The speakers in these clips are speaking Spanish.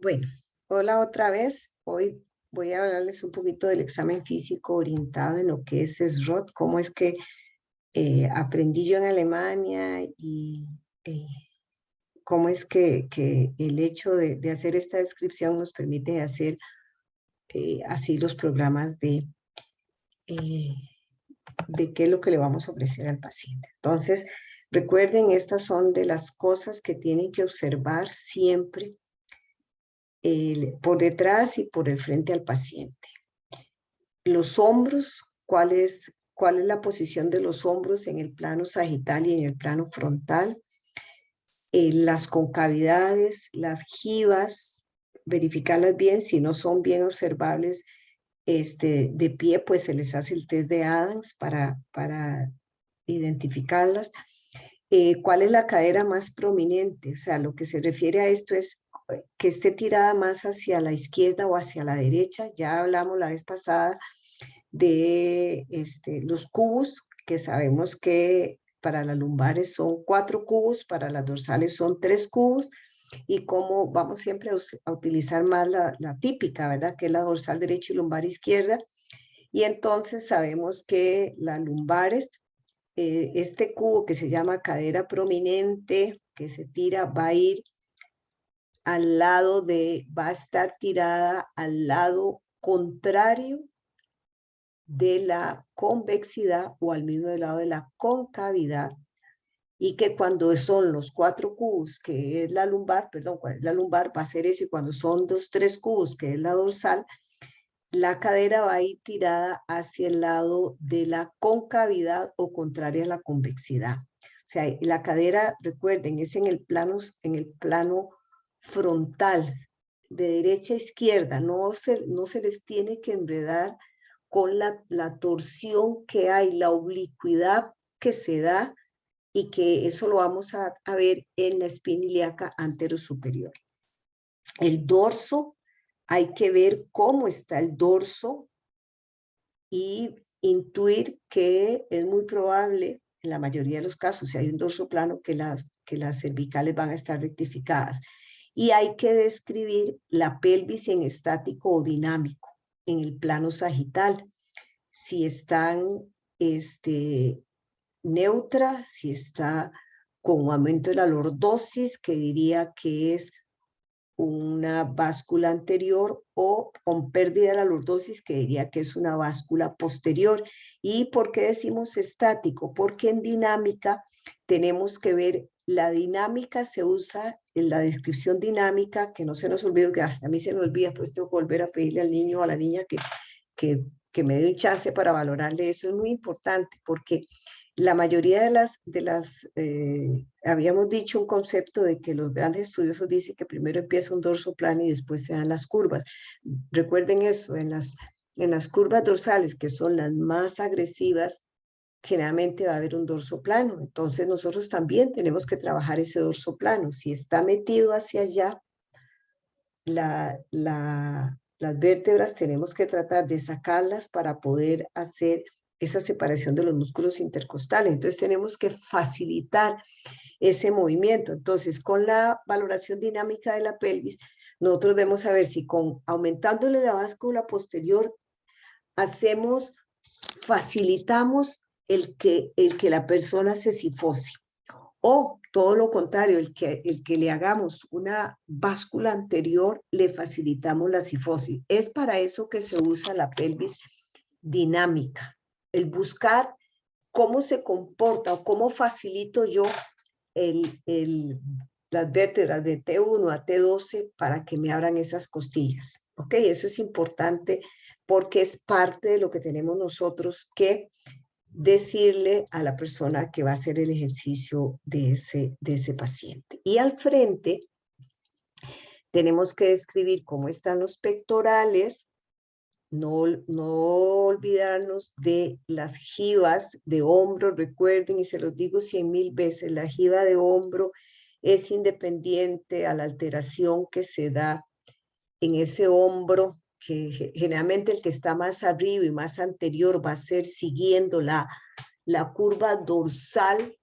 Bueno, hola otra vez. Hoy voy a hablarles un poquito del examen físico orientado en lo que es SROT, cómo es que aprendí yo en Alemania y eh, cómo es que el hecho de hacer esta descripción nos permite hacer así los programas eh, de qué es lo que le vamos a ofrecer al paciente. Entonces, recuerden, estas son de las cosas que tienen que observar siempre por detrás y por el frente al paciente. Los hombros, cuál es la posición de los hombros en el plano sagital y en el plano frontal, las concavidades, las jivas, verificarlas bien, si no son bien observables de pie, pues se les hace el test de Adams para identificarlas. ¿Cuál es la cadera más prominente? O sea, lo que se refiere a esto es que esté tirada más hacia la izquierda o hacia la derecha. Ya hablamos la vez pasada de los cubos, que sabemos que para las lumbares son 4 cubos, para las dorsales son 3 cubos, y cómo vamos siempre a utilizar más la típica, ¿verdad? Que es la dorsal derecha y lumbar izquierda. Y entonces sabemos que las lumbares, este cubo que se llama cadera prominente, que se tira, va a ir va a estar tirada al lado contrario de la convexidad o al mismo lado de la concavidad, y que cuando son los 4 cubos, que es la lumbar, perdón, la lumbar va a ser eso, y cuando son 3 cubos, que es la dorsal, la cadera va a ir tirada hacia el lado de la concavidad o contraria a la convexidad. O sea, la cadera, recuerden, es en el plano frontal, de derecha a izquierda, no se les tiene que enredar con la torsión que hay, la oblicuidad que se da, y que eso lo vamos a ver en la espina ilíaca anterosuperior. El dorso, hay que ver cómo está el dorso y intuir que es muy probable, en la mayoría de los casos, si hay un dorso plano, que las cervicales van a estar rectificadas. Y hay que describir la pelvis en estático o dinámico, en el plano sagital. Si están neutra, si está con un aumento de la lordosis, que diría que es una báscula anterior, o con pérdida de la lordosis, que diría que es una báscula posterior. ¿Y por qué decimos estático? Porque en dinámica tenemos que ver, la dinámica se usa en la descripción dinámica, que no se nos olvide, que hasta a mí se me olvida, pues tengo que volver a pedirle al niño o a la niña que, que me dé un chance para valorarle. Eso es muy importante, porque la mayoría habíamos dicho un concepto de que los grandes estudiosos dicen que primero empieza un dorso plano y después se dan las curvas. Recuerden eso, en las curvas dorsales, que son las más agresivas, generalmente va a haber un dorso plano. Entonces nosotros también tenemos que trabajar ese dorso plano. Si está metido hacia allá, las vértebras tenemos que tratar de sacarlas para poder hacer esa separación de los músculos intercostales. Entonces tenemos que facilitar ese movimiento. Entonces, con la valoración dinámica de la pelvis, nosotros debemos saber si aumentándole la báscula posterior facilitamos el que la persona se sifose, o todo lo contrario, el que le hagamos una báscula anterior, le facilitamos la cifosis. Es para eso que se usa la pelvis dinámica, el buscar cómo se comporta o cómo facilito yo el, el, las vértebras de T1 a T12 para que me abran esas costillas. ¿Ok? Eso es importante porque es parte de lo que tenemos nosotros que decirle a la persona que va a hacer el ejercicio de ese paciente. Y al frente tenemos que describir cómo están los pectorales, no olvidarnos de las jivas de hombro. Recuerden, y se los digo 100,000 veces, la jiva de hombro es independiente a la alteración que se da en ese hombro, que generalmente el que está más arriba y más anterior va a ser siguiendo la curva dorsal,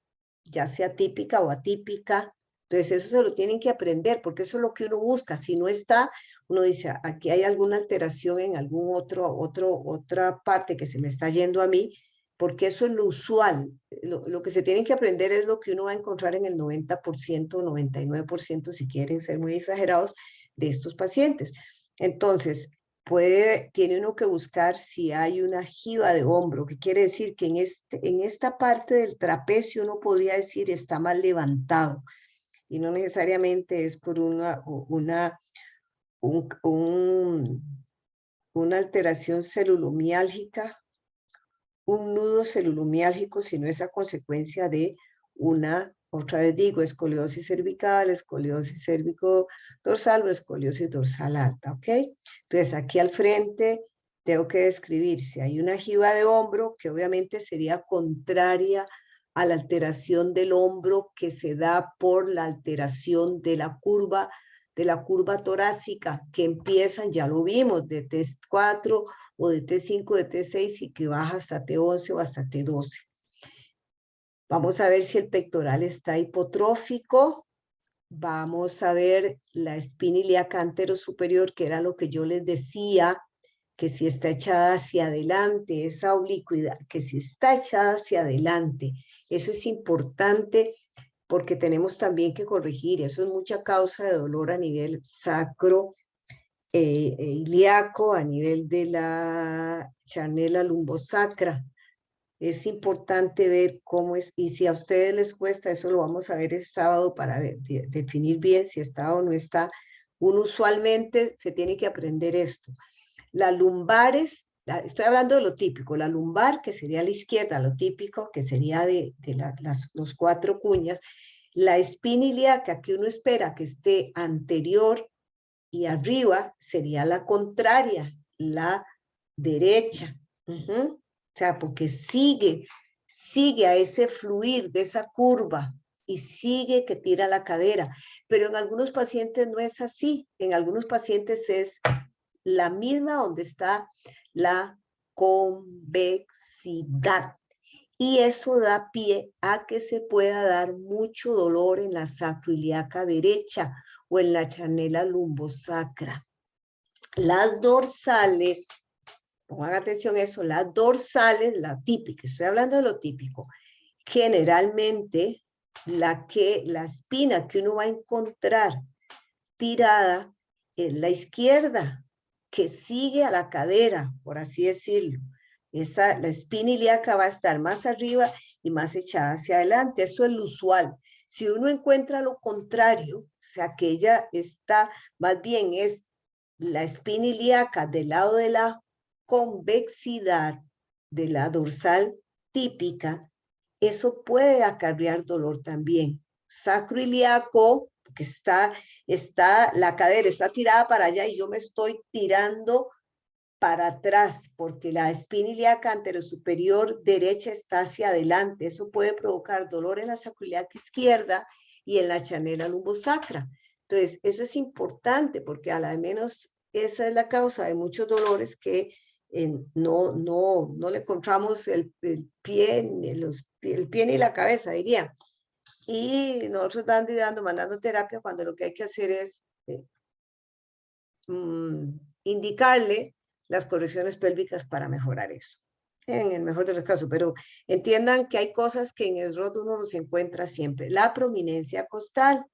ya sea típica o atípica, Entonces eso se lo tienen que aprender porque eso es lo que uno busca. Si no está, uno dice, aquí hay alguna alteración en algún otra parte que se me está yendo a mí, porque eso es lo usual. Lo que se tienen que aprender es lo que uno va a encontrar en el 90%, 99%, si quieren ser muy exagerados, de estos pacientes. Entonces, tiene uno que buscar si hay una jiba de hombro, que quiere decir que en esta parte del trapecio uno podría decir está mal levantado y no necesariamente es por una alteración celulomiálgica, un nudo celulomiálgico, sino es a consecuencia de otra vez digo, escoliosis cervical, escoliosis cérvico-dorsal o escoliosis dorsal alta, ¿ok? Entonces, aquí al frente tengo que describir si hay una jiba de hombro, que obviamente sería contraria a la alteración del hombro que se da por la alteración de la curva torácica, que empiezan, ya lo vimos, de T4 o de T5, de T6 y que baja hasta T11 o hasta T12. Vamos a ver si el pectoral está hipotrófico. Vamos a ver la espina ilíaca anterosuperior, que era lo que yo les decía, que si está echada hacia adelante, esa oblicuidad, que si está echada hacia adelante. Eso es importante porque tenemos también que corregir. Eso es mucha causa de dolor a nivel sacro ilíaco, a nivel de la chanela lumbosacra. Es importante ver cómo es, y si a ustedes les cuesta, eso lo vamos a ver el sábado para definir bien si está o no está. Uno usualmente se tiene que aprender esto. Las lumbares, estoy hablando de lo típico, la lumbar, que sería a la izquierda, lo típico, que sería los 4 cuñas. La espina ilíaca, que uno espera que esté anterior y arriba, sería la contraria, la derecha. O sea, porque sigue a ese fluir de esa curva y sigue que tira la cadera. Pero en algunos pacientes no es así. En algunos pacientes es la misma donde está la convexidad. Y eso da pie a que se pueda dar mucho dolor en la sacroiliaca derecha o en la chanela lumbosacra. Las dorsales, pongan atención a eso, las dorsales, la típica, estoy hablando de lo típico, generalmente la espina que uno va a encontrar tirada es la izquierda, que sigue a la cadera, por así decirlo. La espina ilíaca va a estar más arriba y más echada hacia adelante. Eso es lo usual. Si uno encuentra lo contrario, o sea, que ella está, más bien es la espina ilíaca del lado de la convexidad de la dorsal típica, eso puede acarrear dolor también. Sacroiliaco, que está la cadera está tirada para allá y yo me estoy tirando para atrás porque la espina ilíaca anterosuperior derecha está hacia adelante. Eso puede provocar dolor en la sacroiliaca izquierda y en la chanela lumbosacra. Entonces, eso es importante porque al menos esa es la causa de muchos dolores que no le encontramos el pie ni la cabeza, diría. Y nosotros mandando terapia cuando lo que hay que hacer es indicarle las correcciones pélvicas para mejorar eso, en el mejor de los casos, pero entiendan que hay cosas que en el SROT uno los encuentra siempre. La prominencia costal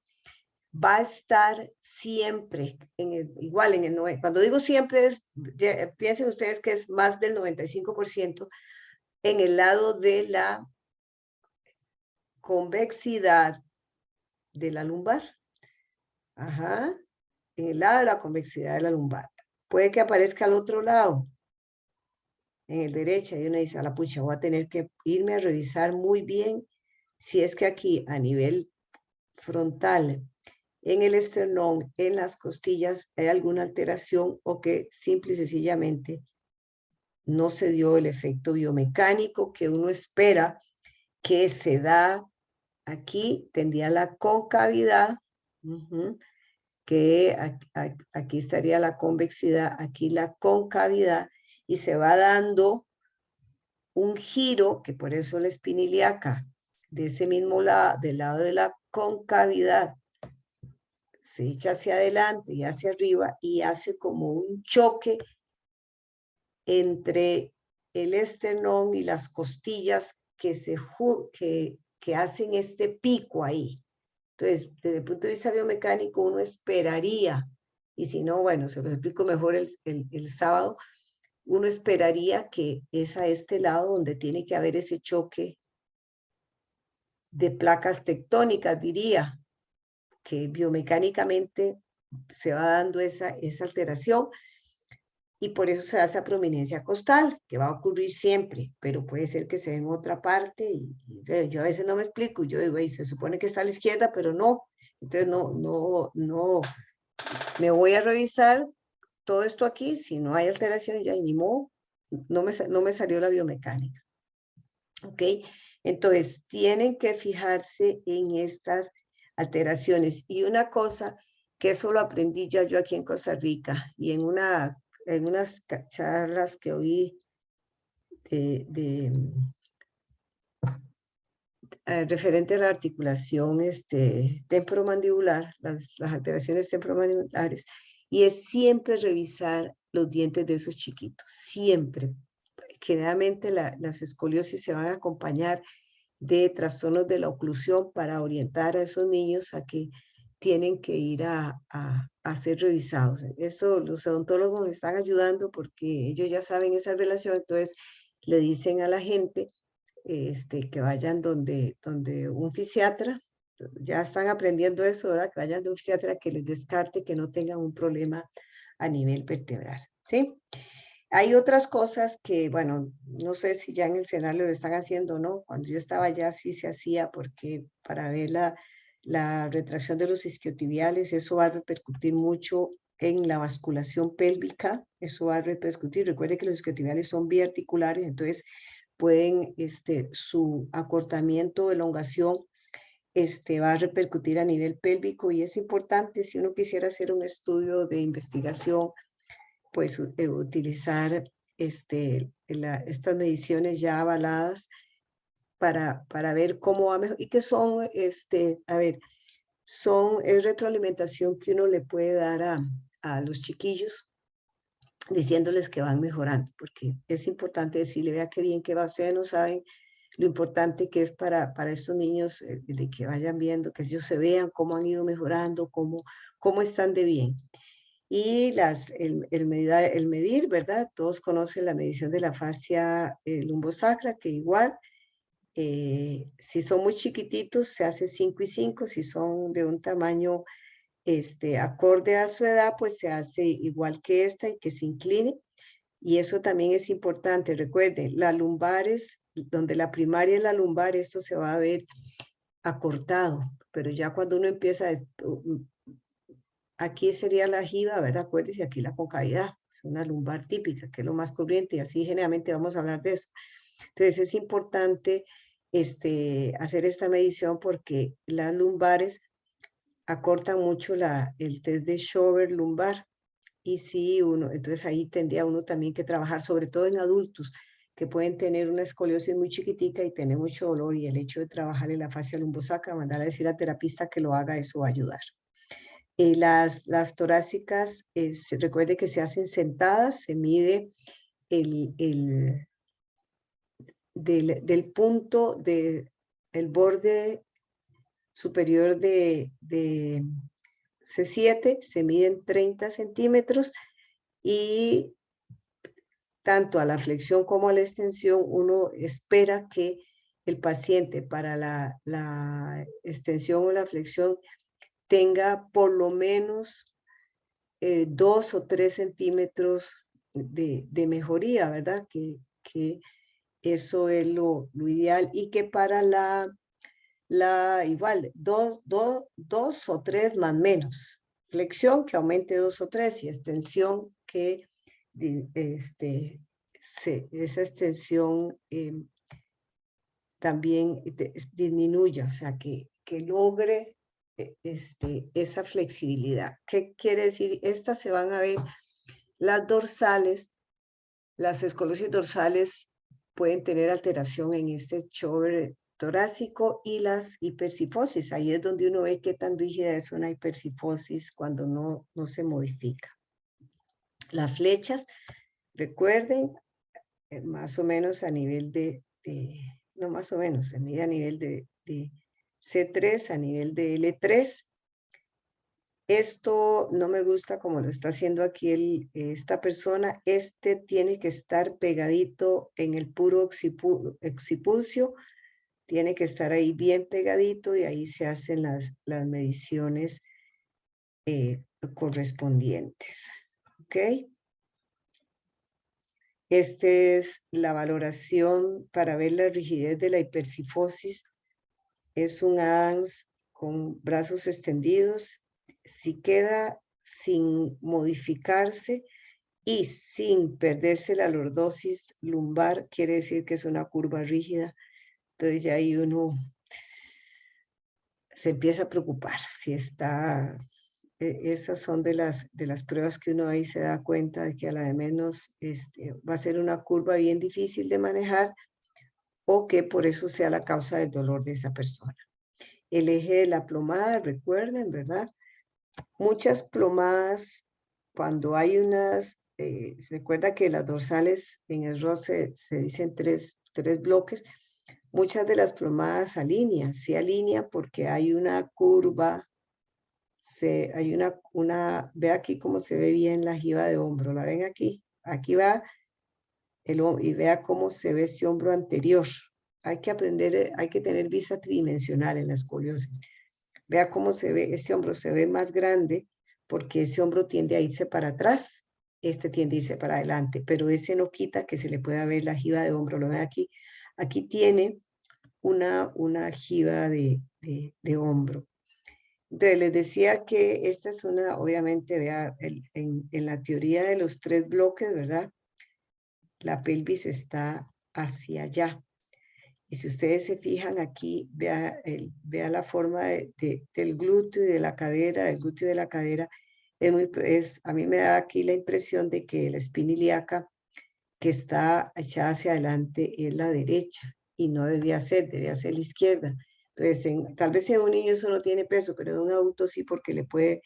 va a estar siempre, igual en el 9, cuando digo siempre, piensen ustedes que es más del 95% en el lado de la convexidad de la lumbar. Ajá, en el lado de la convexidad de la lumbar. Puede que aparezca al otro lado, en el derecho, y uno dice, a la pucha, voy a tener que irme a revisar muy bien si es que aquí a nivel frontal, en el esternón, en las costillas, hay alguna alteración o que simple y sencillamente no se dio el efecto biomecánico que uno espera que se da aquí, tendría la concavidad, que aquí estaría la convexidad, aquí la concavidad, y se va dando un giro, que por eso la espina ilíaca, de ese mismo lado, del lado de la concavidad, se echa hacia adelante y hacia arriba y hace como un choque entre el esternón y las costillas que hacen este pico ahí. Entonces, desde el punto de vista biomecánico, uno esperaría, y si no, bueno, se lo explico mejor el sábado, uno esperaría que es a este lado donde tiene que haber ese choque de placas tectónicas, diría, que biomecánicamente se va dando esa alteración y por eso se da esa prominencia costal, que va a ocurrir siempre, pero puede ser que se dé en otra parte y yo a veces no me explico, yo digo, se supone que está a la izquierda, pero no, entonces no, me voy a revisar todo esto aquí, si no hay alteración ya ni modo, no me salió la biomecánica, ¿ok? Entonces, tienen que fijarse en estas alteraciones. Y una cosa que eso lo aprendí ya yo aquí en Costa Rica y en unas charlas que oí referente a la articulación temporomandibular, las alteraciones temporomandibulares, y es siempre revisar los dientes de esos chiquitos, siempre. Generalmente las escoliosis se van a acompañar de trastornos de la oclusión para orientar a esos niños a que tienen que ir a ser revisados. Eso los odontólogos están ayudando porque ellos ya saben esa relación, entonces le dicen a la gente que vayan donde un fisiatra, ya están aprendiendo eso, ¿verdad? Que vayan de un fisiatra que les descarte que no tengan un problema a nivel vertebral, ¿sí? Hay otras cosas que, bueno, no sé si ya en el escenario lo están haciendo o no. Cuando yo estaba allá sí se hacía porque para ver la retracción de los isquiotibiales, eso va a repercutir mucho en la basculación pélvica, eso va a repercutir. Recuerde que los isquiotibiales son biarticulares, entonces pueden, su acortamiento o elongación, va a repercutir a nivel pélvico y es importante si uno quisiera hacer un estudio de investigación pues utilizar estas mediciones ya avaladas para ver cómo va mejor y que son, a ver, es retroalimentación que uno le puede dar a los chiquillos diciéndoles que van mejorando, porque es importante decirle, vea qué bien que va, ustedes no saben lo importante que es para estos niños de que vayan viendo, que ellos se vean cómo han ido mejorando, cómo están de bien. Y el medir, ¿verdad? Todos conocen la medición de la fascia lumbosacra, que igual, si son muy chiquititos, se hace 5 y 5, si son de un tamaño acorde a su edad, pues se hace igual que esta y que se incline. Y eso también es importante. Recuerden, las lumbares, donde la primaria es la lumbar, esto se va a ver acortado, pero ya cuando uno empieza, aquí sería la jiba, ¿verdad? Acuérdense, aquí la concavidad, es una lumbar típica, que es lo más corriente, y así generalmente vamos a hablar de eso. Entonces es importante hacer esta medición porque las lumbares acortan mucho el test de Schober lumbar, y sí, entonces ahí tendría uno también que trabajar, sobre todo en adultos, que pueden tener una escoliosis muy chiquitica y tener mucho dolor, y el hecho de trabajar en la fascia lumbosacra, mandar a decir al terapista que lo haga, eso va a ayudar. Las torácicas, recuerde que se hacen sentadas, se mide del punto del borde superior de C7, se miden 30 centímetros y tanto a la flexión como a la extensión, uno espera que el paciente para la extensión o la flexión tenga por lo menos 2 o 3 centímetros de mejoría, ¿verdad? Que eso es lo ideal y que para igual, 2 o 3 más menos. Flexión que aumente 2 o 3 y extensión que esa extensión también disminuya, o sea, que logre esa flexibilidad. ¿Qué quiere decir? Estas se van a ver, las dorsales, las escoliosis dorsales pueden tener alteración en este Schober torácico y las hipercifosis. Ahí es donde uno ve qué tan rígida es una hipercifosis cuando no se modifica. Las flechas, recuerden, más o menos a nivel no más o menos, se mide a nivel de C3, a nivel de L3. Esto no me gusta como lo está haciendo aquí esta persona. Este tiene que estar pegadito en el puro occipucio. Tiene que estar ahí bien pegadito y ahí se hacen las mediciones correspondientes. ¿Ok? Esta es la valoración para ver la rigidez de la hipercifosis. Es un Adams con brazos extendidos. Si queda sin modificarse y sin perderse la lordosis lumbar, quiere decir que es una curva rígida. Entonces ya ahí uno se empieza a preocupar si está. Esas son de las pruebas que uno ahí se da cuenta de que a la de menos va a ser una curva bien difícil de manejar o que por eso sea la causa del dolor de esa persona. El eje de la plomada, recuerden, ¿verdad? Muchas plomadas, cuando hay unas, se recuerda que las dorsales en el ROS se dicen tres bloques, muchas de las plomadas alinean, sí alinean porque hay una curva, hay ve aquí cómo se ve bien la jiba de hombro, ¿la ven aquí? Aquí va y vea cómo se ve este hombro anterior. Hay que aprender, hay que tener vista tridimensional en la escoliosis. Vea cómo se ve, este hombro se ve más grande porque ese hombro tiende a irse para atrás, este tiende a irse para adelante, pero ese no quita que se le pueda ver la jiba de hombro. Lo ven aquí. Aquí tiene una jiba de hombro. Entonces, les decía que esta es obviamente, vea, en la teoría de los tres bloques, ¿verdad? La pelvis está hacia allá. Y si ustedes se fijan aquí, vea la forma del glúteo y de la cadera, del glúteo y de la cadera. A mí me da aquí la impresión de que la espina ilíaca que está echada hacia adelante es la derecha y no debía ser la izquierda. Entonces, tal vez en un niño eso no tiene peso, pero en un adulto sí, porque le puede,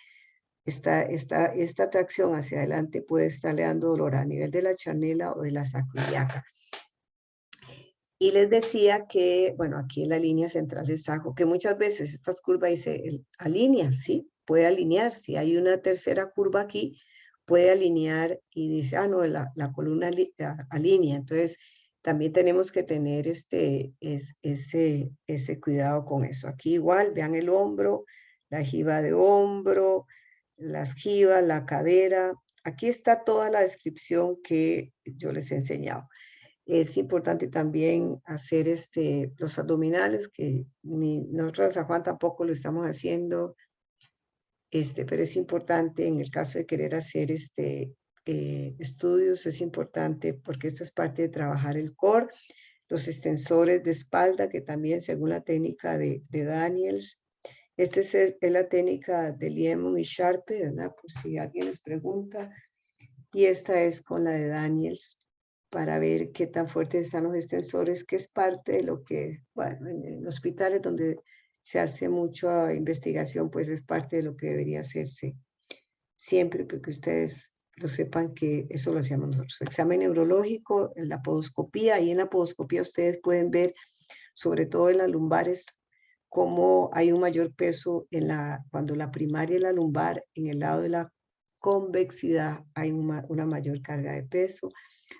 esta tracción hacia adelante puede estarle dando dolor a nivel de la chanela o de la sacroiliaca. Y les decía que, bueno, aquí en la línea central del saco, que muchas veces estas curvas dice alinean, ¿sí? Puede alinear. Si hay una tercera curva aquí, puede alinear y dice, no, la columna alinea. Entonces, también tenemos que tener ese cuidado con eso. Aquí igual, vean el hombro, la jiba de hombro, las jibas, la cadera. Aquí está toda la descripción que yo les he enseñado. Es importante también hacer los abdominales, que nosotros a San Juan tampoco lo estamos haciendo, pero es importante en el caso de querer hacer estudios, es importante porque esto es parte de trabajar el core, los extensores de espalda, que también según la técnica de Daniels, esta es la técnica de Liemon y Sharpe, ¿verdad? Por si alguien les pregunta, y esta es con la de Daniels, para ver qué tan fuertes están los extensores, que es parte de lo que, bueno, en hospitales donde se hace mucha investigación, pues es parte de lo que debería hacerse siempre, porque ustedes lo sepan que eso lo hacíamos nosotros. Examen neurológico, en la podoscopía, y en la podoscopía ustedes pueden ver, sobre todo en las lumbares, cómo hay un mayor peso cuando la primaria es la lumbar, en el lado de la convexidad hay una mayor carga de peso.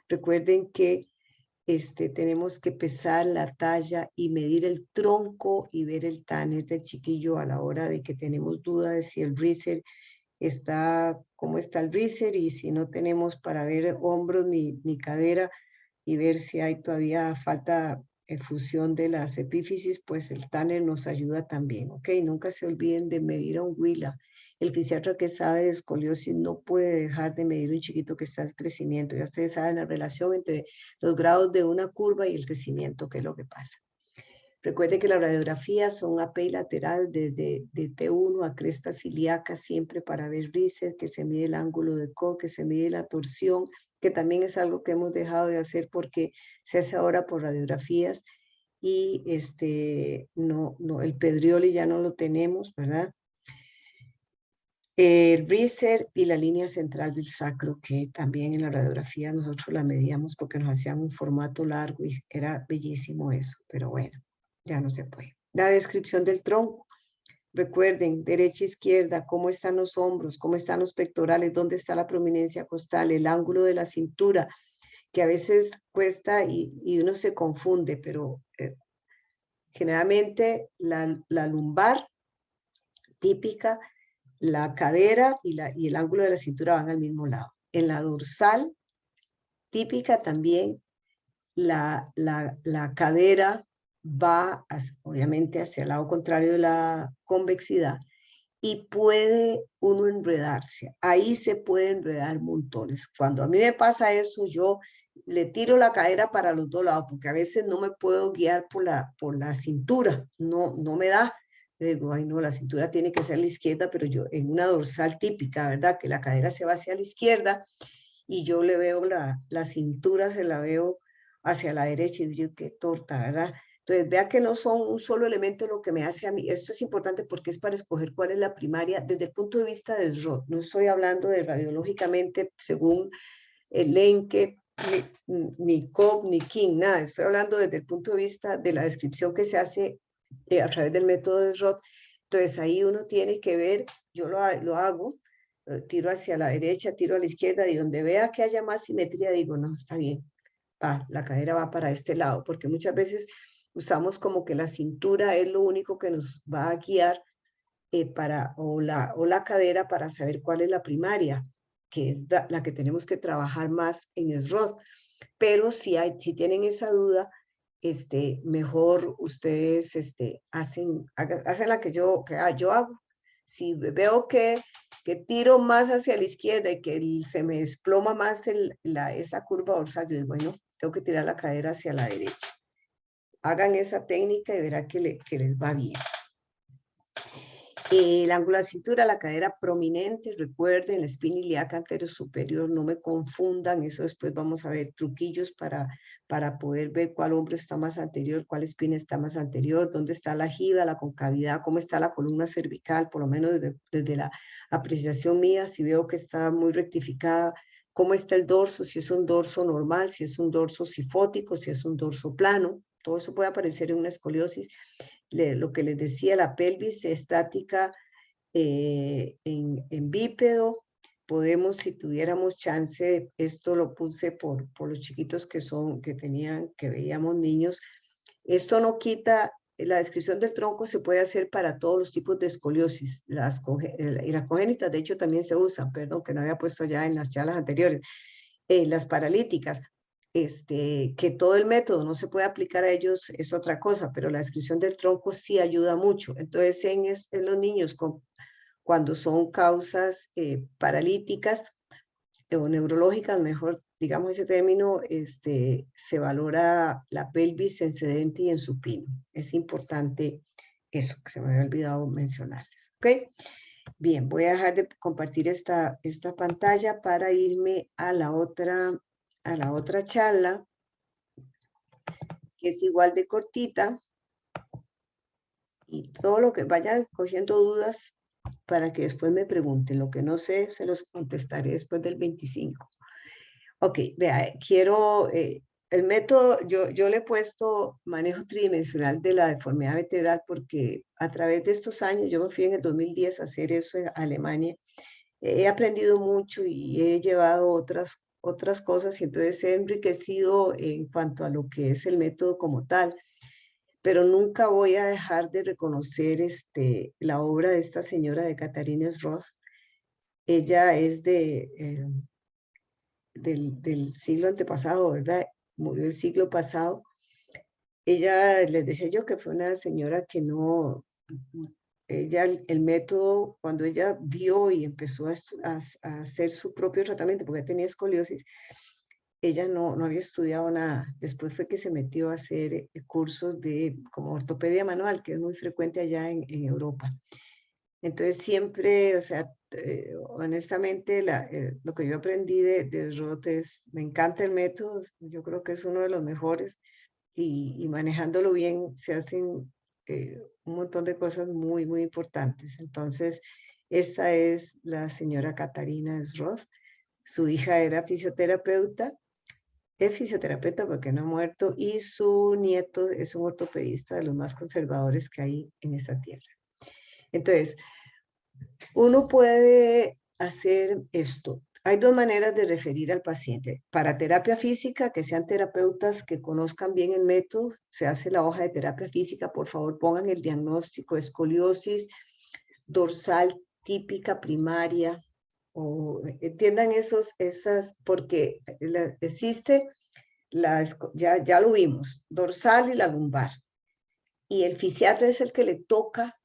Recuerden que tenemos que pesar la talla y medir el tronco y ver el Tanner del chiquillo a la hora de que tenemos duda de si el riser cómo está el riser, y si no tenemos para ver hombros ni cadera y ver si hay todavía falta fusión de las epífisis, pues el Tanner nos ayuda también, ¿ok? Nunca se olviden de medir a un huila. El fisiatra que sabe de escoliosis no puede dejar de medir un chiquito que está en crecimiento. Ya ustedes saben la relación entre los grados de una curva y el crecimiento, que es lo que pasa. Recuerde que las radiografías son AP y lateral de T1 a cresta ciliaca, siempre para ver riser, que se mide el ángulo de Koch, que se mide la torsión, que también es algo que hemos dejado de hacer porque se hace ahora por radiografías. y el Pedrioli ya no lo tenemos, ¿verdad? El Riser y la línea central del sacro, que también en la radiografía nosotros la medíamos porque nos hacían un formato largo y era bellísimo eso, pero bueno, ya no se puede. La descripción del tronco. Recuerden, derecha, izquierda, cómo están los hombros, cómo están los pectorales, dónde está la prominencia costal, el ángulo de la cintura, que a veces cuesta y uno se confunde, pero generalmente la lumbar típica, la cadera y el ángulo de la cintura van al mismo lado. En la dorsal típica también la cadera va obviamente hacia el lado contrario de la convexidad y puede uno enredarse. Ahí se puede enredar montones. Cuando a mí me pasa eso, yo le tiro la cadera para los dos lados, porque a veces no me puedo guiar por la cintura, no me da. Yo digo, ay no, la cintura tiene que ser a la izquierda, pero yo en una dorsal típica, ¿verdad? Que la cadera se va hacia la izquierda y yo le veo la cintura, se la veo hacia la derecha y digo, qué torta, ¿verdad? Entonces, vea que no son un solo elemento lo que me hace a mí. Esto es importante porque es para escoger cuál es la primaria desde el punto de vista del SROT. No estoy hablando de radiológicamente según el Lenke, ni Cobb, ni King, nada. Estoy hablando desde el punto de vista de la descripción que se hace a través del método de SROT. Entonces, ahí uno tiene que ver, yo lo hago, tiro hacia la derecha, tiro a la izquierda, y donde vea que haya más simetría, digo, no, está bien, la cadera va para este lado, porque muchas veces usamos como que la cintura es lo único que nos va a guiar o la cadera para saber cuál es la primaria, que es la que tenemos que trabajar más en el ROD. Pero si tienen esa duda, mejor ustedes hacen la que yo hago. Si veo que tiro más hacia la izquierda y que se me desploma más esa curva dorsal, yo digo, bueno, tengo que tirar la cadera hacia la derecha. Hagan esa técnica y verá que les va bien. El ángulo de cintura, la cadera prominente, recuerden, la espina ilíaca anterior superior, no me confundan, eso después vamos a ver truquillos para poder ver cuál hombro está más anterior, cuál espina está más anterior, dónde está la jiba, la concavidad, cómo está la columna cervical, por lo menos desde la apreciación mía, si veo que está muy rectificada, cómo está el dorso, si es un dorso normal, si es un dorso sifótico, si es un dorso plano, todo eso puede aparecer en una escoliosis. Lo que les decía, la pelvis estática en bípedo, podemos, si tuviéramos chance, esto lo puse por los chiquitos que veíamos niños, esto no quita, la descripción del tronco se puede hacer para todos los tipos de escoliosis, y las congénitas de hecho también se usan, perdón, que no había puesto ya en las charlas anteriores, las paralíticas, que todo el método no se puede aplicar a ellos es otra cosa, pero la descripción del tronco sí ayuda mucho. Entonces, en los niños cuando son causas paralíticas o neurológicas, mejor digamos ese término, se valora la pelvis en sedente y en supino. Es importante eso, que se me había olvidado mencionarles. ¿Ok? Bien, voy a dejar de compartir esta pantalla para irme a la otra charla, que es igual de cortita, y todo lo que vayan cogiendo dudas para que después me pregunten. Lo que no sé, se los contestaré después del 25. Ok, vea, el método, yo le he puesto manejo tridimensional de la deformidad vertebral porque a través de estos años, yo me fui en el 2010 a hacer eso en Alemania, he aprendido mucho y he llevado otras cosas y entonces he enriquecido en cuanto a lo que es el método como tal, pero nunca voy a dejar de reconocer la obra de esta señora de Katharina Roth. Ella es del siglo antepasado, ¿verdad? Murió el siglo pasado. Ella, les decía yo que fue una señora que no, ella, el método, cuando ella vio y empezó a hacer su propio tratamiento, porque tenía escoliosis, ella no había estudiado nada. Después fue que se metió a hacer cursos como ortopedia manual, que es muy frecuente allá en Europa. Entonces siempre, o sea, honestamente, lo que yo aprendí de Roth me encanta el método, yo creo que es uno de los mejores, y manejándolo bien se hacen un montón de cosas muy, muy importantes. Entonces, esta es la señora Catarina Sroth. Su hija era fisioterapeuta, es fisioterapeuta porque no ha muerto, y su nieto es un ortopedista de los más conservadores que hay en esta tierra. Entonces, uno puede hacer esto. Hay dos maneras de referir al paciente. Para terapia física, que sean terapeutas que conozcan bien el método, se hace la hoja de terapia física. Por favor, pongan el diagnóstico: escoliosis dorsal típica primaria, o entiendan esas, porque existe, ya lo vimos, dorsal y la lumbar. Y el fisiatra es el que le toca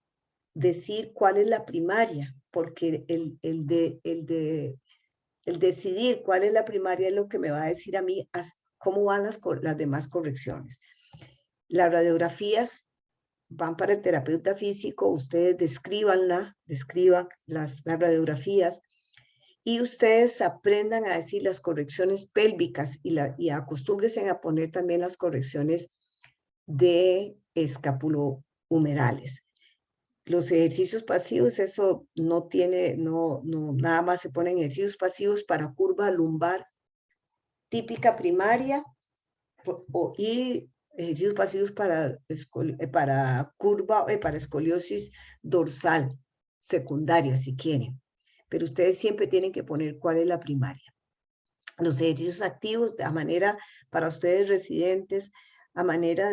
decir cuál es la primaria, porque el decidir cuál es la primaria es lo que me va a decir a mí cómo van las demás correcciones. Las radiografías van para el terapeuta físico, ustedes describan las radiografías y ustedes aprendan a decir las correcciones pélvicas y acostúmbrense a poner también las correcciones de escapulohumerales. Los ejercicios pasivos, eso no tiene, nada más se ponen ejercicios pasivos para curva lumbar típica primaria y ejercicios pasivos para escoliosis dorsal secundaria, si quieren. Pero ustedes siempre tienen que poner cuál es la primaria. Los ejercicios activos, a manera para ustedes residentes, a manera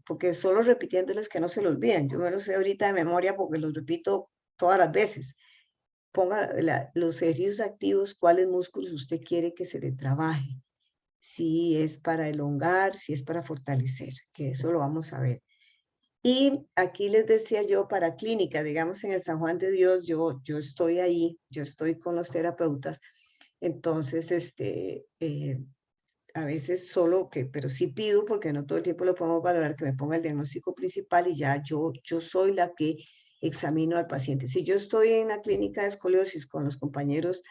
porque solo repitiéndoles que no se lo olviden. Yo me lo sé ahorita de memoria porque los repito todas las veces. Ponga los ejercicios activos, cuáles músculos usted quiere que se le trabaje. Si es para elongar, si es para fortalecer, que eso lo vamos a ver. Y aquí les decía yo, para clínica, digamos en el San Juan de Dios, yo estoy ahí, yo estoy con los terapeutas, entonces, a veces pero sí pido, porque no todo el tiempo lo podemos valorar, que me ponga el diagnóstico principal y ya yo soy la que examino al paciente. Si yo estoy en la clínica de escoliosis con los compañeros,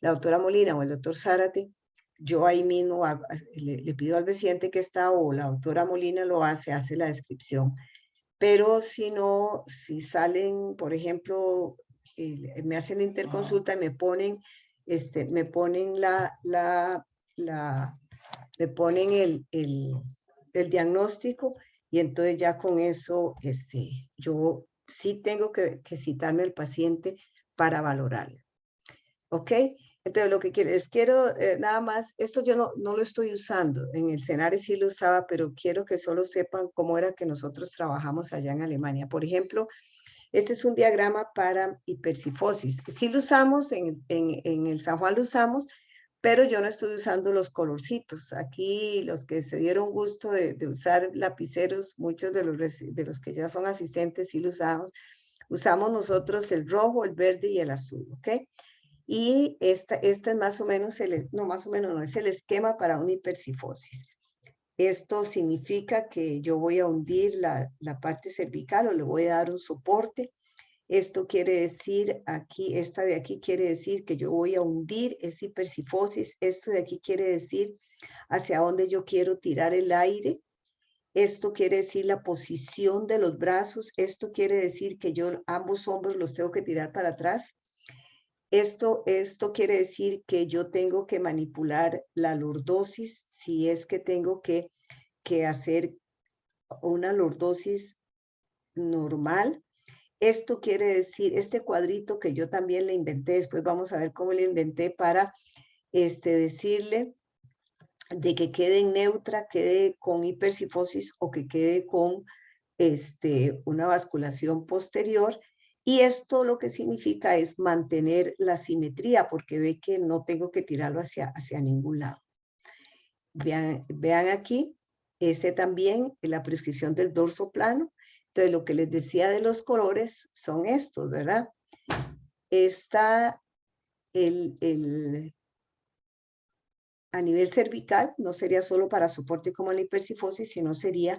la doctora Molina o el doctor Zárate, yo ahí mismo le pido al paciente que está, o la doctora Molina lo hace la descripción. Pero si no, si salen, por ejemplo, me hacen la interconsulta y me ponen me ponen el diagnóstico, y entonces ya con eso yo sí tengo que citarme al paciente para valorarlo. ¿Ok? Entonces lo que les quiero, nada más, esto yo no lo estoy usando, en el Senare sí lo usaba, pero quiero que solo sepan cómo era que nosotros trabajamos allá en Alemania. Por ejemplo, este es un diagrama para hipercifosis. Sí lo usamos, en el San Juan lo usamos, pero yo no estoy usando los colorcitos. Aquí los que se dieron gusto de usar lapiceros, muchos de los que ya son asistentes sí lo usamos. Usamos nosotros el rojo, el verde y el azul, ¿ok? Y esta es más o menos, no es el esquema para una hipercifosis. Esto significa que yo voy a hundir la parte cervical o le voy a dar un soporte. Esto quiere decir esta de aquí quiere decir que yo voy a hundir esa hipercifosis. Esto de aquí quiere decir hacia dónde yo quiero tirar el aire. Esto quiere decir la posición de los brazos. Esto quiere decir que yo ambos hombros los tengo que tirar para atrás. Esto quiere decir que yo tengo que manipular la lordosis, si es que tengo que hacer una lordosis normal. Esto quiere decir, este cuadrito que yo también le inventé, después vamos a ver cómo le inventé para decirle de que quede en neutra, quede con hipercifosis o que quede con una basculación posterior. Y esto lo que significa es mantener la simetría, porque ve que no tengo que tirarlo hacia ningún lado. Vean aquí, también la prescripción del dorso plano. Entonces, lo que les decía de los colores son estos, ¿verdad? Está a nivel cervical, no sería solo para soporte como la hipercifosis, sino sería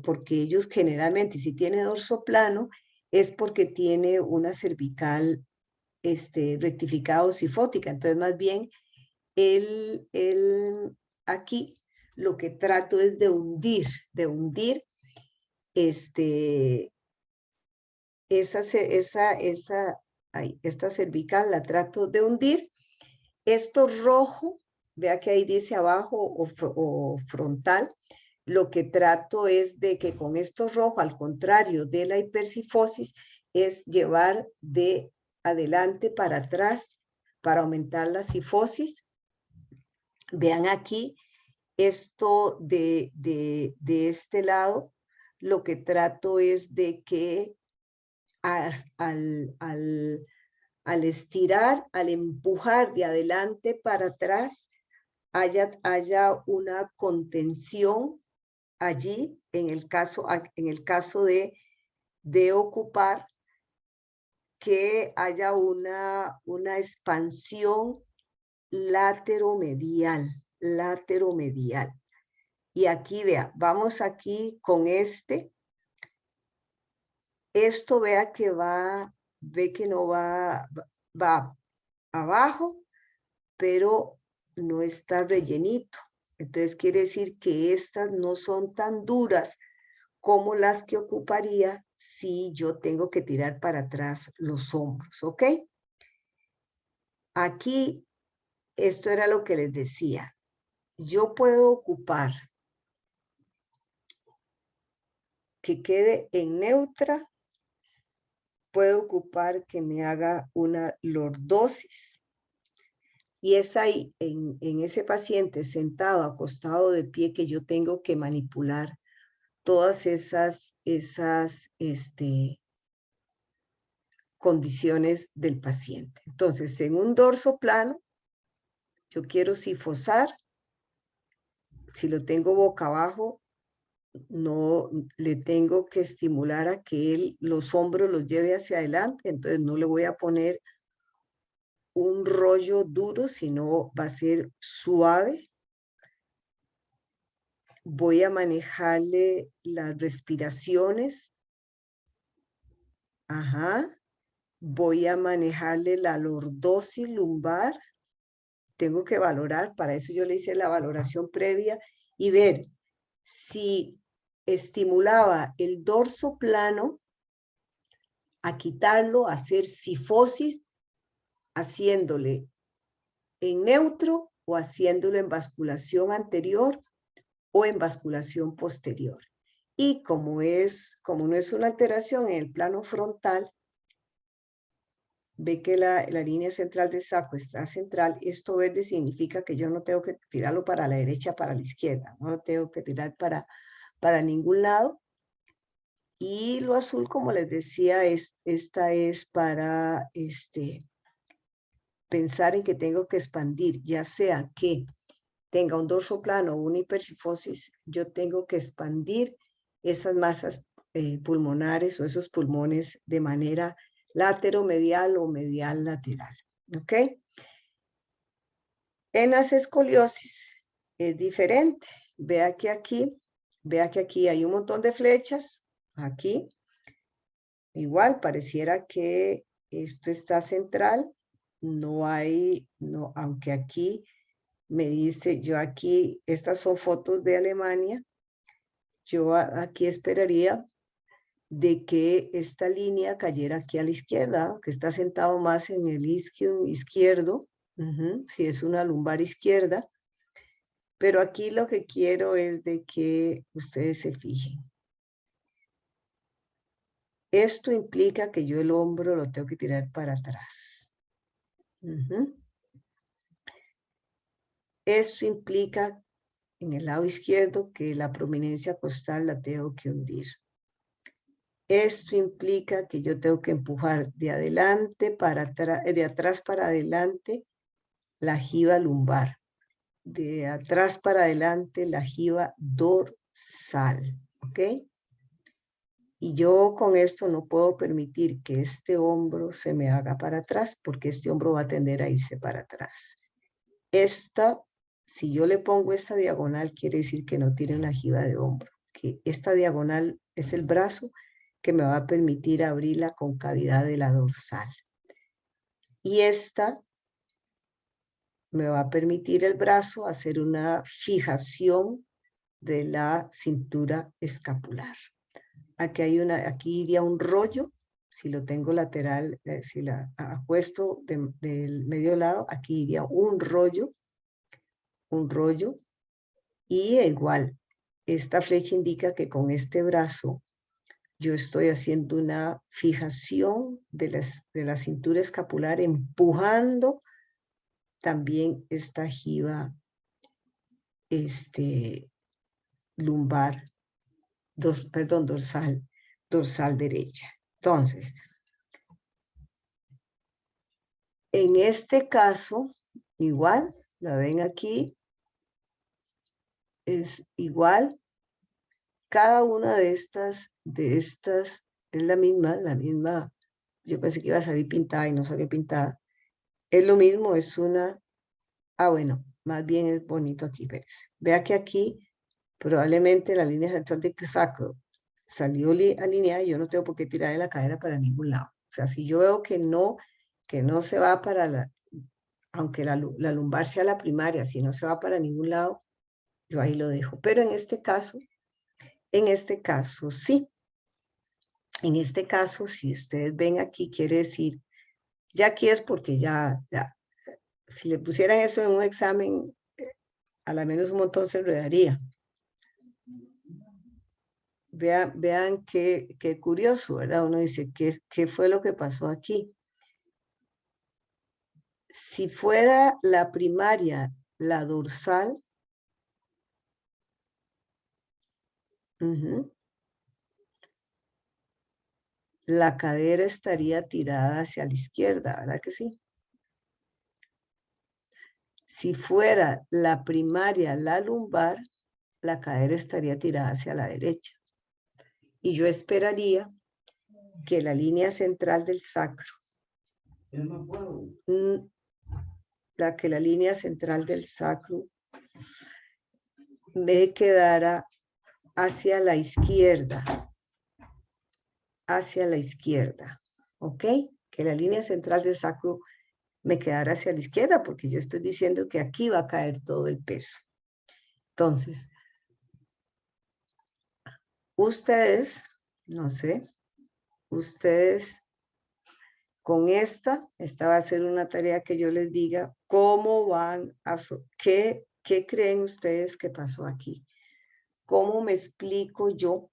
porque ellos generalmente, si tiene dorso plano, es porque tiene una cervical rectificada o cifótica. Entonces, más bien, aquí lo que trato es de hundir esta cervical la trato de hundir. Esto rojo, vea que ahí dice abajo o frontal, lo que trato es de que con esto rojo, al contrario de la hipercifosis, es llevar de adelante para atrás para aumentar la cifosis. Vean aquí, esto de este lado, lo que trato es de que al estirar, al empujar de adelante para atrás, haya una contención allí en el caso de ocupar, que haya una expansión lateromedial. Y aquí vea, vamos aquí con esto vea que ve que no va abajo, pero no está rellenito. Entonces quiere decir que estas no son tan duras como las que ocuparía si yo tengo que tirar para atrás los hombros, ¿ok? Aquí, esto era lo que les decía. Yo puedo ocupar que quede en neutra, puedo ocupar que me haga una lordosis. Y es ahí, en ese paciente sentado, acostado de pie, que yo tengo que manipular todas esas condiciones del paciente. Entonces, en un dorso plano, yo quiero sifosar. Si lo tengo boca abajo, no le tengo que estimular a que él los hombros los lleve hacia adelante, entonces no le voy a poner un rollo duro, sino va a ser suave. Voy a manejarle las respiraciones. Ajá. Voy a manejarle la lordosis lumbar. Tengo que valorar, para eso yo le hice la valoración previa y ver si estimulaba el dorso plano, a quitarlo, a hacer cifosis, haciéndole en neutro o haciéndolo en basculación anterior o en basculación posterior. Y como no es una alteración en el plano frontal, ve que la línea central del saco está central. Esto verde significa que yo no tengo que tirarlo para la derecha, para la izquierda. No lo tengo que tirar para ningún lado. Y lo azul, como les decía, esta es para pensar en que tengo que expandir, ya sea que tenga un dorso plano o una hipercifosis, yo tengo que expandir esas masas pulmonares o esos pulmones de manera lateromedial o medial lateral. ¿Ok? En las escoliosis es diferente. Vea que aquí hay un montón de flechas. Aquí, igual, pareciera que esto está central. Aunque aquí me dice, estas son fotos de Alemania. Yo aquí esperaría de que esta línea cayera aquí a la izquierda, que está sentado más en el isquion izquierdo, si es una lumbar izquierda. Pero aquí lo que quiero es de que ustedes se fijen. Esto implica que yo el hombro lo tengo que tirar para atrás. Esto implica en el lado izquierdo que la prominencia costal la tengo que hundir. Esto implica que yo tengo que empujar de atrás para adelante la jiba lumbar. De atrás para adelante la jiba dorsal. ¿Ok? Y yo con esto no puedo permitir que este hombro se me haga para atrás, porque este hombro va a tender a irse para atrás. Si yo le pongo esta diagonal, quiere decir que no tiene una jiba de hombro, que esta diagonal es el brazo que me va a permitir abrir la concavidad de la dorsal. Y esta me va a permitir el brazo hacer una fijación de la cintura escapular. Aquí iría un rollo, si lo tengo lateral, si la acuesto del medio lado, aquí iría un rollo, y igual, esta flecha indica que con este brazo yo estoy haciendo una fijación de la cintura escapular, empujando también esta jiba lumbar, dorsal derecha. Entonces, en este caso, igual, la ven aquí, es igual. Cada una de estas es la misma. Yo pensé que iba a salir pintada y no salió pintada. Es lo mismo, es una, bueno, más bien es bonito aquí, vea que aquí probablemente la línea central del sacro salió alineada y yo no tengo por qué tirarle la cadera para ningún lado. O sea, si yo veo que no se va para aunque la lumbar sea la primaria, si no se va para ningún lado, yo ahí lo dejo. Pero en este caso sí. En este caso, si ustedes ven aquí, quiere decir, ya aquí es porque ya, si le pusieran eso en un examen, a la menos un montón se enredaría. Vean qué curioso, ¿verdad? Uno dice, ¿qué fue lo que pasó aquí? Si fuera la primaria, la dorsal, la cadera estaría tirada hacia la izquierda, ¿verdad que sí? Si fuera la primaria, la lumbar, la cadera estaría tirada hacia la derecha. Y yo esperaría que la línea central del sacro, la línea central del sacro me quedara hacia la izquierda, ¿ok? Que la línea central del sacro me quedara hacia la izquierda, porque yo estoy diciendo que aquí va a caer todo el peso. Entonces, ustedes, no sé, ustedes con esta va a ser una tarea que yo les diga cómo van a, qué creen ustedes que pasó aquí. ¿Cómo me explico yo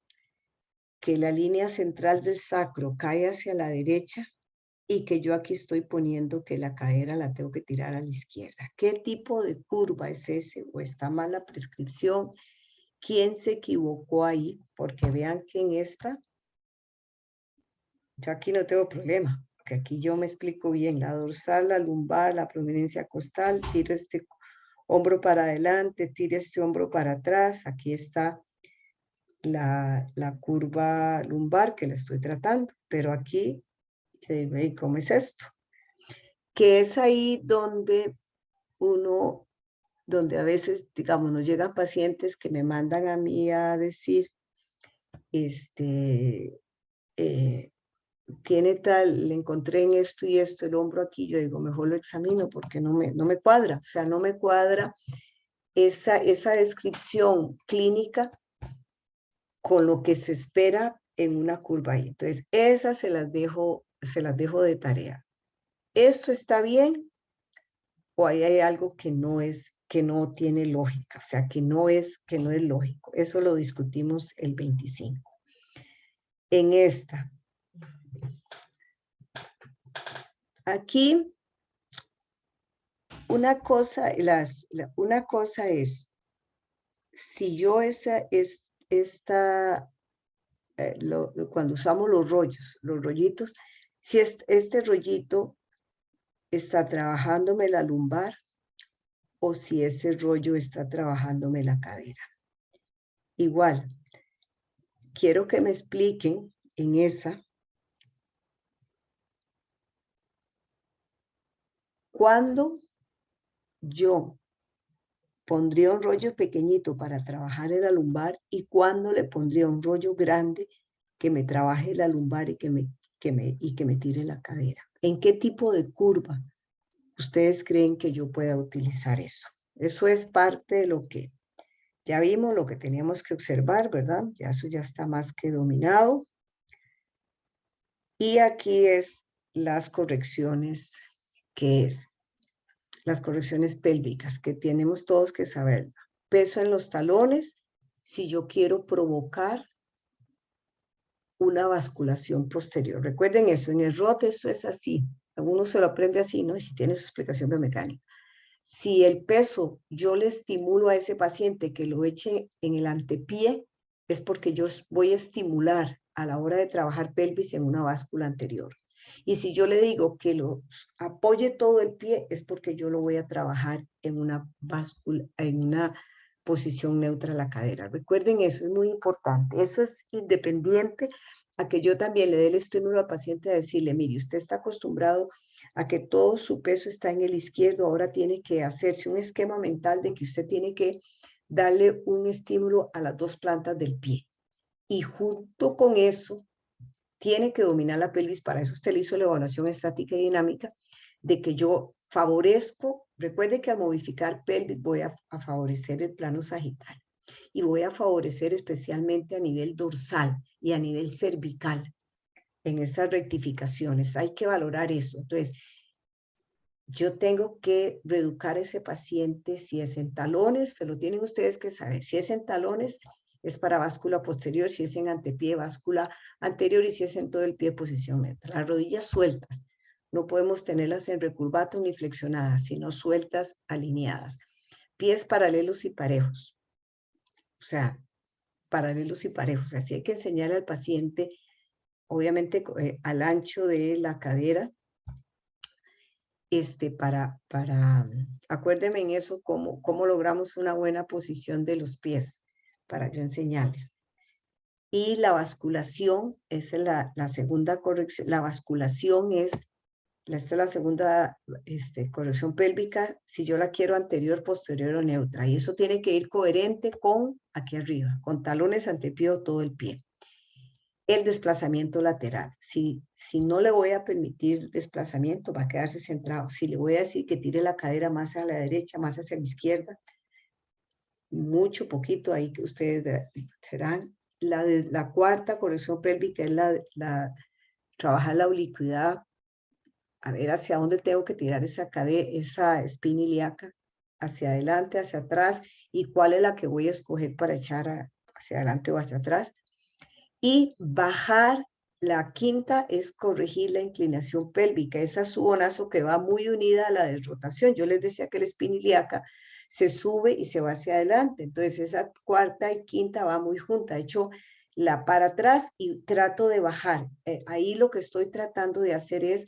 que la línea central del sacro cae hacia la derecha y que yo aquí estoy poniendo que la cadera la tengo que tirar a la izquierda? ¿Qué tipo de curva es ese? ¿O está mal la prescripción? ¿Quién se equivocó ahí? Porque vean que en esta, yo aquí no tengo problema, porque aquí yo me explico bien, la dorsal, la lumbar, la prominencia costal, tiro este hombro para adelante, tiro este hombro para atrás, aquí está la curva lumbar que la estoy tratando, pero aquí, yo digo, ¿y cómo es esto? Que es ahí donde donde a veces, digamos, nos llegan pacientes que me mandan a mí a decir, tiene tal, le encontré en esto y esto, el hombro aquí, yo digo, mejor lo examino porque no me cuadra, o sea, no me cuadra esa descripción clínica con lo que se espera en una curva ahí. Entonces, esas se las dejo de tarea. ¿Esto está bien? ¿O ahí hay algo que no tiene lógica? O sea, que no es lógico. Eso lo discutimos el 25. En esta. Aquí, una cosa es, si yo cuando usamos los rollitos, si este rollito está trabajándome la lumbar o si ese rollo está trabajándome la cadera. Igual, quiero que me expliquen en esa cuándo yo pondría un rollo pequeñito para trabajar en la lumbar y cuándo le pondría un rollo grande que me trabaje la lumbar y que me tire la cadera. ¿En qué tipo de curva ustedes creen que yo pueda utilizar eso? Eso es parte de lo que Ya vimos lo que teníamos que observar, ¿verdad? Ya eso ya está más que dominado. Y aquí es las correcciones, ¿qué es? Las correcciones pélvicas que tenemos todos que saber. Peso en los talones, si yo quiero provocar una basculación posterior. Recuerden eso, en el ROT eso es así. Uno se lo aprende así, ¿no? Y si tiene su explicación biomecánica. Si el peso yo le estimulo a ese paciente que lo eche en el antepié, es porque yo voy a estimular a la hora de trabajar pelvis en una báscula anterior. Y si yo le digo que lo apoye todo el pie, es porque yo lo voy a trabajar en una báscula, en una posición neutra a la cadera. Recuerden eso, es muy importante. Eso es independiente a que yo también le dé el estímulo al paciente a decirle, mire, usted está acostumbrado a que todo su peso está en el izquierdo, ahora tiene que hacerse un esquema mental de que usted tiene que darle un estímulo a las dos plantas del pie. Y junto con eso, tiene que dominar la pelvis. Para eso usted le hizo la evaluación estática y dinámica, de que yo favorezco, recuerde que al modificar pelvis voy a favorecer el plano sagital y voy a favorecer especialmente a nivel dorsal y a nivel cervical en esas rectificaciones. Hay que valorar eso. Entonces, yo tengo que reeducar a ese paciente. Si es en talones, se lo tienen ustedes que saber. Si es en talones, es para báscula posterior. Si es en antepié, báscula anterior. Y si es en todo el pie, posición neutra. Las rodillas sueltas. No podemos tenerlas en recurvato ni flexionadas, sino sueltas, alineadas. Pies paralelos y parejos. O sea, paralelos y parejos. Así hay que enseñarle al paciente, obviamente, al ancho de la cadera, acuérdenme en eso, cómo logramos una buena posición de los pies, para yo enseñarles. Y la basculación es la segunda corrección. La basculación esta es la segunda corrección pélvica, si yo la quiero anterior, posterior o neutra. Y eso tiene que ir coherente con aquí arriba, con talones, antepie o todo el pie. El desplazamiento lateral. Si no le voy a permitir desplazamiento, va a quedarse centrado. Si le voy a decir que tire la cadera más a la derecha, más hacia la izquierda, mucho, poquito, ahí que ustedes serán. La cuarta corrección pélvica es trabajar la oblicuidad, a ver hacia dónde tengo que tirar esa espina ilíaca, hacia adelante, hacia atrás, y cuál es la que voy a escoger para echar hacia adelante o hacia atrás. Y bajar, la quinta es corregir la inclinación pélvica, esa subonazo que va muy unida a la de rotación. Yo les decía que la espina ilíaca se sube y se va hacia adelante, entonces esa cuarta y quinta va muy junta. De hecho, la para atrás y trato de bajar. Ahí lo que estoy tratando de hacer es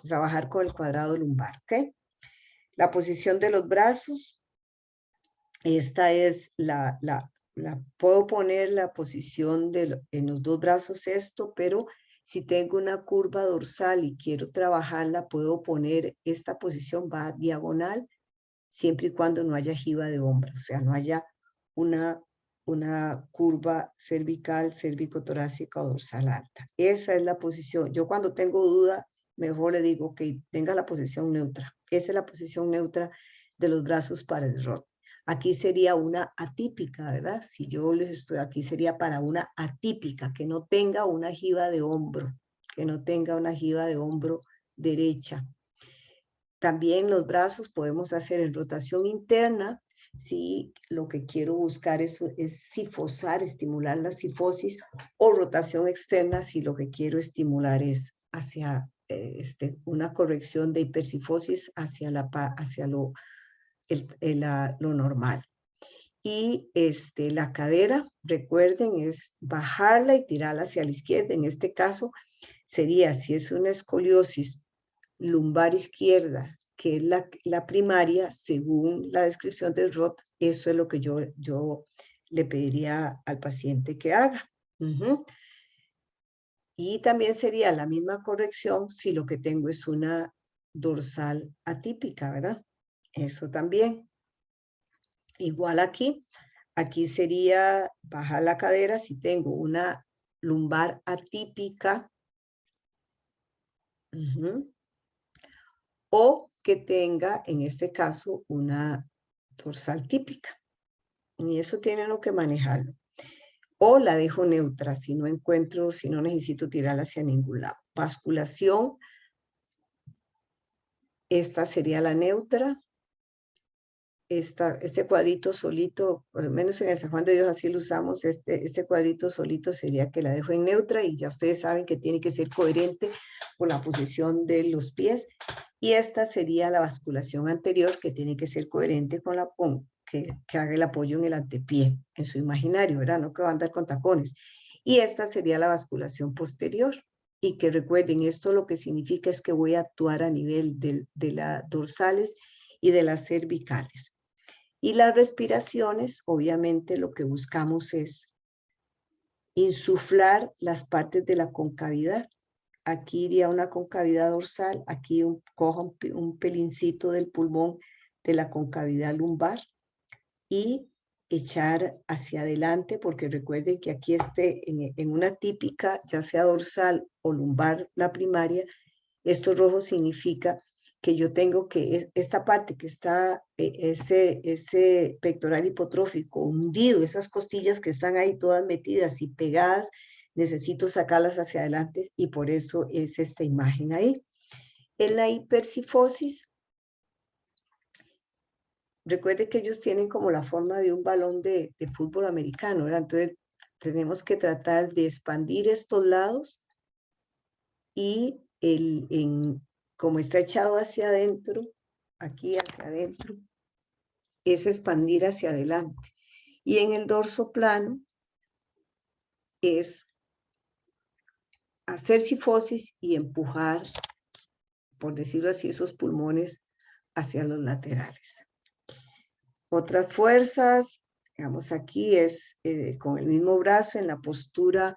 trabajar con el cuadrado lumbar, ¿ok? La posición de los brazos, esta es puedo poner la posición en los dos brazos pero si tengo una curva dorsal y quiero trabajarla, puedo poner esta posición, va diagonal, siempre y cuando no haya jiba de hombro, o sea, no haya una curva cervical, cérvico-torácica o dorsal alta. Esa es la posición. Yo cuando tengo duda, mejor le digo que tenga la posición neutra. Esa es la posición neutra de los brazos para el ROT. Aquí sería una atípica, ¿verdad? Si yo les estoy aquí, sería para una atípica, que no tenga una jiba de hombro, que no tenga una jiba de hombro derecha. También los brazos podemos hacer en rotación interna, si lo que quiero buscar es sifosar, estimular la sifosis, o rotación externa, si lo que quiero estimular es hacia una corrección de hipersifosis hacia lo normal. Y la cadera, recuerden, es bajarla y tirarla hacia la izquierda. En este caso sería, si es una escoliosis lumbar izquierda, que es la primaria, según la descripción del ROT, eso es lo que yo le pediría al paciente que haga. Y también sería la misma corrección si lo que tengo es una dorsal atípica, ¿verdad? Eso también. Igual aquí sería bajar la cadera si tengo una lumbar atípica. O que tenga, en este caso, una dorsal típica. Y eso tiene uno que manejarlo. O la dejo neutra si no encuentro, si no necesito tirarla hacia ningún lado. Basculación. Esta sería la neutra. Este cuadrito solito, por lo menos en el San Juan de Dios así lo usamos, este cuadrito solito sería que la dejo en neutra y ya ustedes saben que tiene que ser coherente con la posición de los pies. Y esta sería la basculación anterior que tiene que ser coherente con que haga el apoyo en el antepié, en su imaginario, ¿verdad? No que va a andar con tacones. Y esta sería la basculación posterior. Y que recuerden, esto lo que significa es que voy a actuar a nivel de las dorsales y de las cervicales. Y las respiraciones, obviamente lo que buscamos es insuflar las partes de la concavidad. Aquí iría una concavidad dorsal, aquí cojo un pelincito del pulmón de la concavidad lumbar y echar hacia adelante, porque recuerden que aquí en una típica, ya sea dorsal o lumbar, la primaria, esto rojo significa que yo tengo que, esta parte que está, ese pectoral hipotrófico hundido, esas costillas que están ahí todas metidas y pegadas, necesito sacarlas hacia adelante y por eso es esta imagen ahí. En la hipercifosis, recuerde que ellos tienen como la forma de un balón de fútbol americano, ¿verdad? Entonces tenemos que tratar de expandir estos lados y como está echado hacia adentro, aquí hacia adentro, es expandir hacia adelante. Y en el dorso plano es hacer cifosis y empujar, por decirlo así, esos pulmones hacia los laterales. Otras fuerzas, digamos aquí es con el mismo brazo en la postura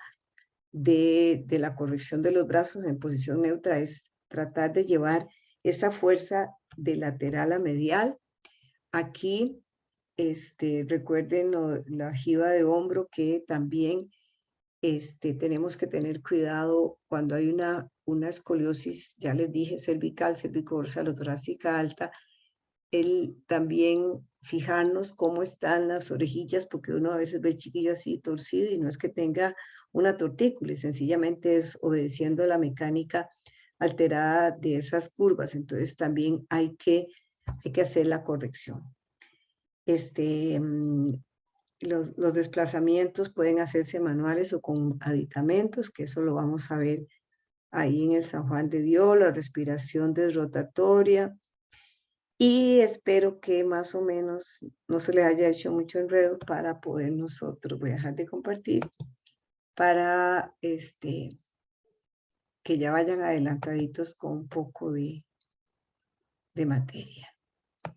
de la corrección de los brazos en posición neutra, es tratar de llevar esa fuerza de lateral a medial. Aquí, recuerden la jiba de hombro, que también tenemos que tener cuidado cuando hay una escoliosis, ya les dije, cervical, cervicodorsal o torácica alta, también fijarnos cómo están las orejillas, porque uno a veces ve el chiquillo así torcido y no es que tenga una tortícula, sencillamente es obedeciendo la mecánica alterada de esas curvas. Entonces también hay que hacer la corrección. Los desplazamientos pueden hacerse manuales o con aditamentos, que eso lo vamos a ver ahí en el San Juan de Dios, la respiración desrotatoria. Y espero que más o menos no se les haya hecho mucho enredo para poder nosotros, voy a dejar de compartir, para que ya vayan adelantaditos con un poco de materia.